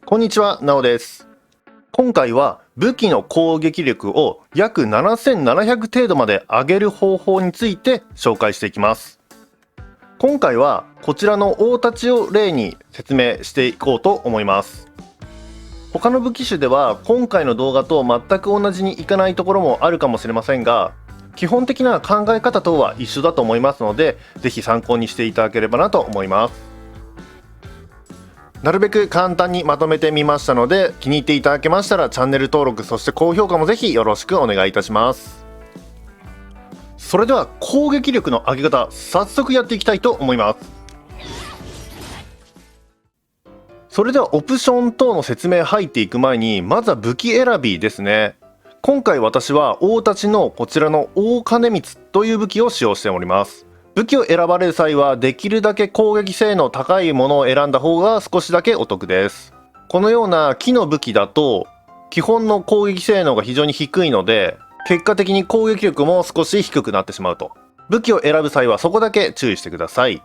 こんにちは、なおです。今回は武器の攻撃力を約7700程度まで上げる方法について紹介していきます。今回はこちらの大太刀を例に説明していこうと思います。他の武器種では今回の動画と全く同じにいかないところもあるかもしれませんが、基本的な考え方とは一緒だと思いますので、ぜひ参考にしていただければなと思います。なるべく簡単にまとめてみましたので、気に入っていただけましたらチャンネル登録、そして高評価もぜひよろしくお願いいたします。それでは攻撃力の上げ方、早速やっていきたいと思います。それではオプション等の説明入っていく前に、まずは武器選びですね。今回私は大太刀のこちらの大金光という武器を使用しております。武器を選ばれる際はできるだけ攻撃性能高いものを選んだ方が少しだけお得です。このような木の武器だと基本の攻撃性能が非常に低いので、結果的に攻撃力も少し低くなってしまうと。武器を選ぶ際はそこだけ注意してください。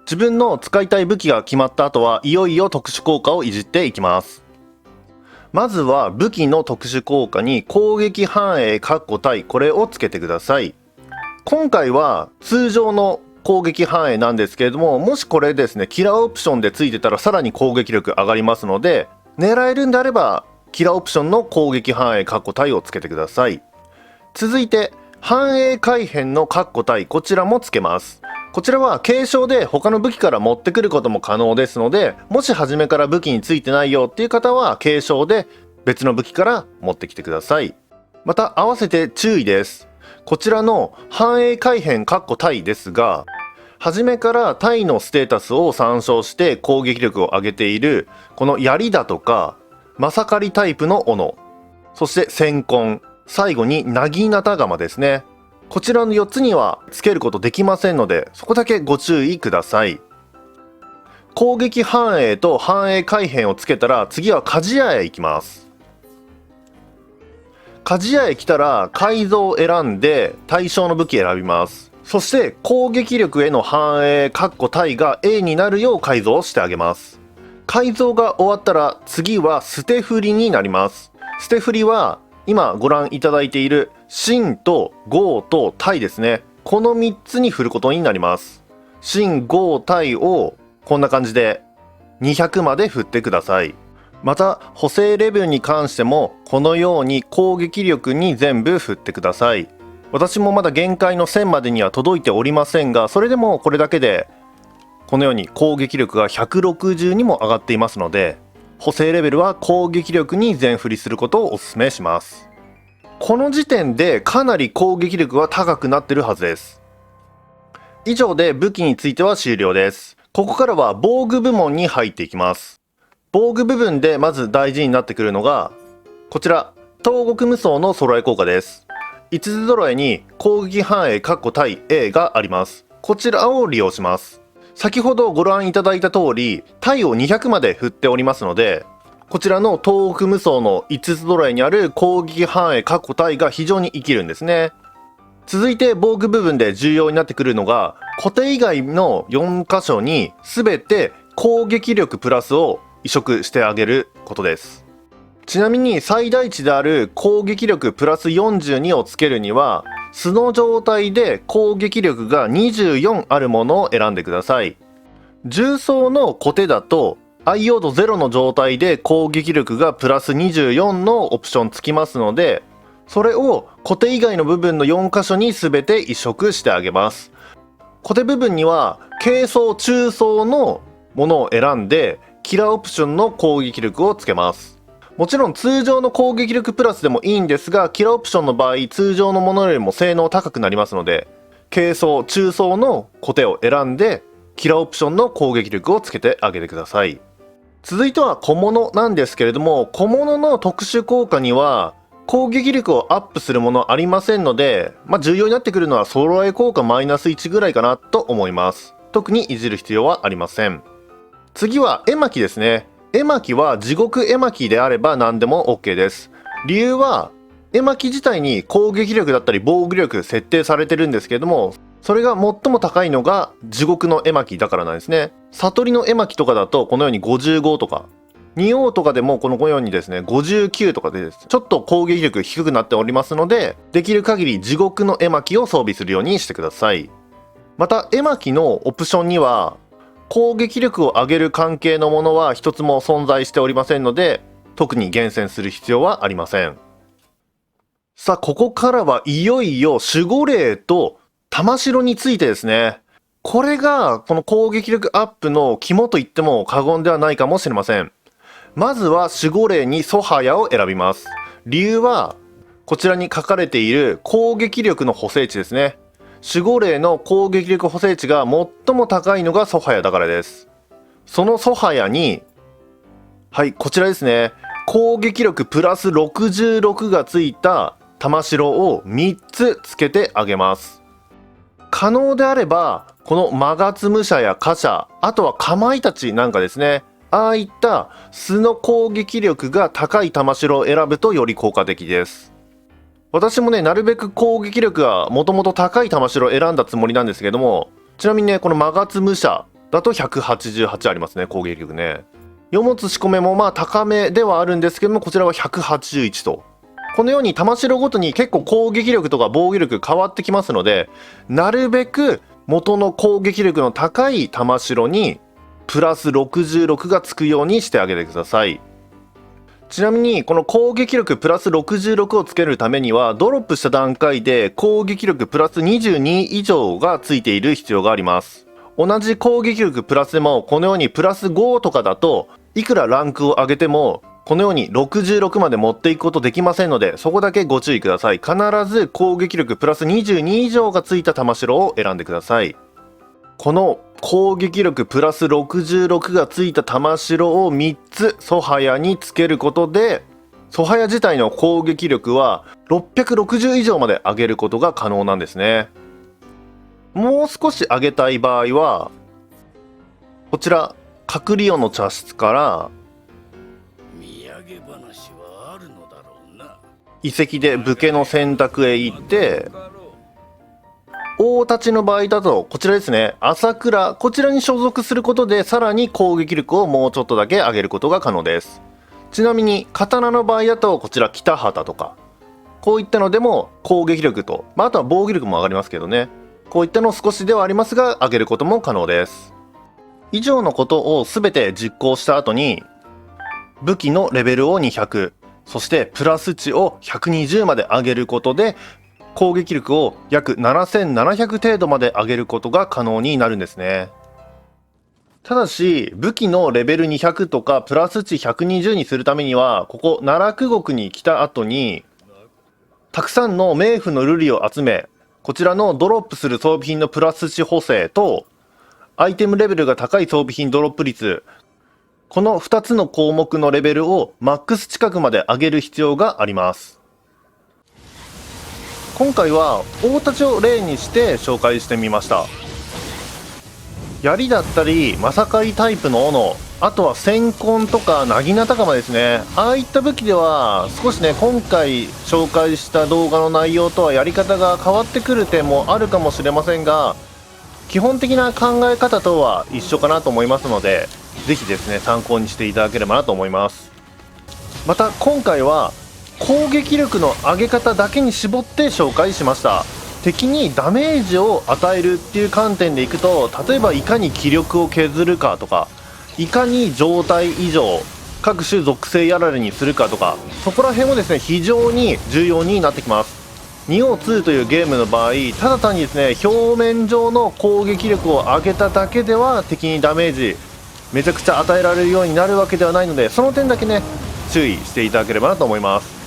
自分の使いたい武器が決まった後はいよいよ特殊効果をいじっていきます。まずは武器の特殊効果に攻撃範囲対これをつけてください。今回は通常の攻撃範囲なんですけれども、もしこれですねキラーオプションでついてたらさらに攻撃力上がりますので、狙えるんであればキラーオプションの攻撃範囲対をつけてください。続いて反映改変の対、こちらもつけます。こちらは継承で他の武器から持ってくることも可能ですので、もし初めから武器についてないよっていう方は継承で別の武器から持ってきてください。また合わせて注意です。こちらの反映改変対ですが、初めから対のステータスを参照して攻撃力を上げているこの槍だとかマサカリタイプの斧、そして閃魂、最後にナギナタガマですね。こちらの4つにはつけることできませんので、そこだけご注意ください。攻撃反映と反映改変をつけたら、次は鍛冶屋へ行きます。鍛冶屋へ来たら改造を選んで対象の武器選びます。そして攻撃力への反映対が A になるよう改造をしてあげます。改造が終わったら次は捨て振りになります。捨て振りは今ご覧いただいている真と豪と対ですね、この3つに振ることになります。真豪対をこんな感じで200まで振ってください。また補正レベルに関してもこのように攻撃力に全部振ってください。私もまだ限界の1000までには届いておりませんが、それでもこれだけでこのように攻撃力が160にも上がっていますので、補正レベルは攻撃力に全振りすることをお勧めします。この時点でかなり攻撃力は高くなってるはずです。以上で武器については終了です。ここからは防具部門に入っていきます。防具部分でまず大事になってくるのがこちら、東国無双の揃え効果です。5つ揃えに攻撃範囲対 A があります。こちらを利用します。先ほどご覧いただいた通り対を200まで振っておりますので、こちらの東国無双の5つ揃えにある攻撃範囲対が非常に生きるんですね。続いて防具部分で重要になってくるのが、固定以外の4箇所に全て攻撃力プラスを移植してあげることです。ちなみに最大値である攻撃力プラス42をつけるには、素の状態で攻撃力が24あるものを選んでください。重装のコテだと愛用度0の状態で攻撃力がプラス24のオプションつきますので、それをコテ以外の部分の4箇所に全て移植してあげます。コテ部分には軽装中装のものを選んでキラーオプションの攻撃力をつけます。もちろん通常の攻撃力プラスでもいいんですが、キラーオプションの場合通常のものよりも性能高くなりますので、軽装中装のコテを選んでキラーオプションの攻撃力をつけてあげてください。続いては小物なんですけれども、小物の特殊効果には攻撃力をアップするものありませんので、重要になってくるのは揃え効果マイナス1ぐらいかなと思います。特にいじる必要はありません。次は絵巻ですね。絵巻は地獄絵巻であれば何でも OK です。理由は絵巻自体に攻撃力だったり防御力設定されてるんですけれども、それが最も高いのが地獄の絵巻だからなんですね。悟りの絵巻とかだとこのように55とか2王とかでもこのようにですね59とかでちょっと攻撃力低くなっておりますので、できる限り地獄の絵巻を装備するようにしてください。また絵巻のオプションには攻撃力を上げる関係のものは一つも存在しておりませんので、特に厳選する必要はありません。さあここからはいよいよ守護霊と玉城についてですね。これがこの攻撃力アップの肝と言っても過言ではないかもしれません。まずは守護霊にソハヤを選びます。理由はこちらに書かれている攻撃力の補正値ですね。守護霊の攻撃力補正値が最も高いのがソハヤだからです。そのソハヤに、はい、こちらですね。攻撃力プラス66がついた玉城を3つつけてあげます。可能であれば、このマガツムシャやカシャ、あとはカマイタチなんかですね。ああいった素の攻撃力が高い玉城を選ぶとより効果的です。私もね、なるべく攻撃力がもともと高い玉城を選んだつもりなんですけども、ちなみにね、このマガツムシャだと188ありますね、攻撃力ね。世持仕込めもまあ高めではあるんですけども、こちらは181と。このように玉城ごとに結構攻撃力とか防御力変わってきますので、なるべく元の攻撃力の高い玉城にプラス66がつくようにしてあげてください。ちなみにこの攻撃力プラス66をつけるためにはドロップした段階で攻撃力プラス22以上がついている必要があります。同じ攻撃力プラスでもこのようにプラス5とかだといくらランクを上げてもこのように66まで持っていくことできませんので、そこだけご注意ください。必ず攻撃力プラス22以上がついた玉城を選んでください。この攻撃力プラス66がついた玉城を3つソハヤにつけることで、ソハヤ自体の攻撃力は660以上まで上げることが可能なんですね。もう少し上げたい場合はこちらカリオの茶室から遺跡で武家の選択へ行って、大太刀の場合だとこちらですね、朝倉、こちらに所属することでさらに攻撃力をもうちょっとだけ上げることが可能です。ちなみに刀の場合だとこちら北畑とかこういったのでも攻撃力と、あとは防御力も上がりますけどね、こういったのを少しではありますが上げることも可能です。以上のことを全て実行した後に武器のレベルを200、そしてプラス値を120まで上げることで攻撃力を約7700程度まで上げることが可能になるんですね。ただし武器のレベル200とかプラス値120にするためには、ここ奈落国に来た後にたくさんの冥府の瑠璃を集め、こちらのドロップする装備品のプラス値補正とアイテムレベルが高い装備品ドロップ率、この2つの項目のレベルをマックス近くまで上げる必要があります。今回は大太刀を例にして紹介してみました。槍だったりマサカリタイプの斧、あとは閃魂とかナギナタカマですね、ああいった武器では少しね、今回紹介した動画の内容とはやり方が変わってくる点もあるかもしれませんが、基本的な考え方とは一緒かなと思いますので、ぜひですね参考にしていただければなと思います。また今回は攻撃力の上げ方だけに絞って紹介しました。敵にダメージを与えるっていう観点でいくと、例えばいかに気力を削るかとか、いかに状態異常各種属性やられにするかとか、そこら辺もですね非常に重要になってきます。2王2というゲームの場合、ただ単にですね表面上の攻撃力を上げただけでは敵にダメージめちゃくちゃ与えられるようになるわけではないので、その点だけね注意していただければなと思います。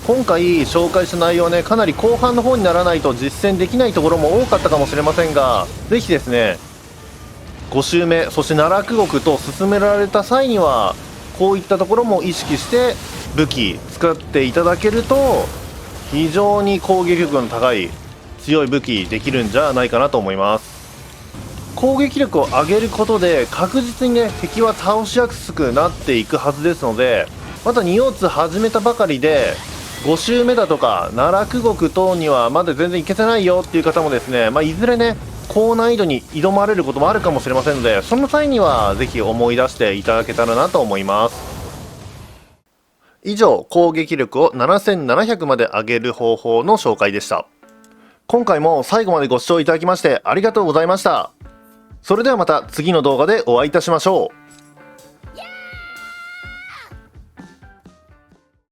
今回紹介した内容はね、かなり後半の方にならないと実践できないところも多かったかもしれませんが、ぜひですね5周目、そして奈落国と進められた際にはこういったところも意識して武器使っていただけると非常に攻撃力の高い強い武器できるんじゃないかなと思います。攻撃力を上げることで確実にね敵は倒しやすくなっていくはずですので、また2王2始めたばかりで5周目だとか奈落国等にはまだ全然いけてないよっていう方もですね、いずれね高難易度に挑まれることもあるかもしれませんので、その際にはぜひ思い出していただけたらなと思います。以上、攻撃力を7700まで上げる方法の紹介でした。今回も最後までご視聴いただきましてありがとうございました。それではまた次の動画でお会いいたしましょう。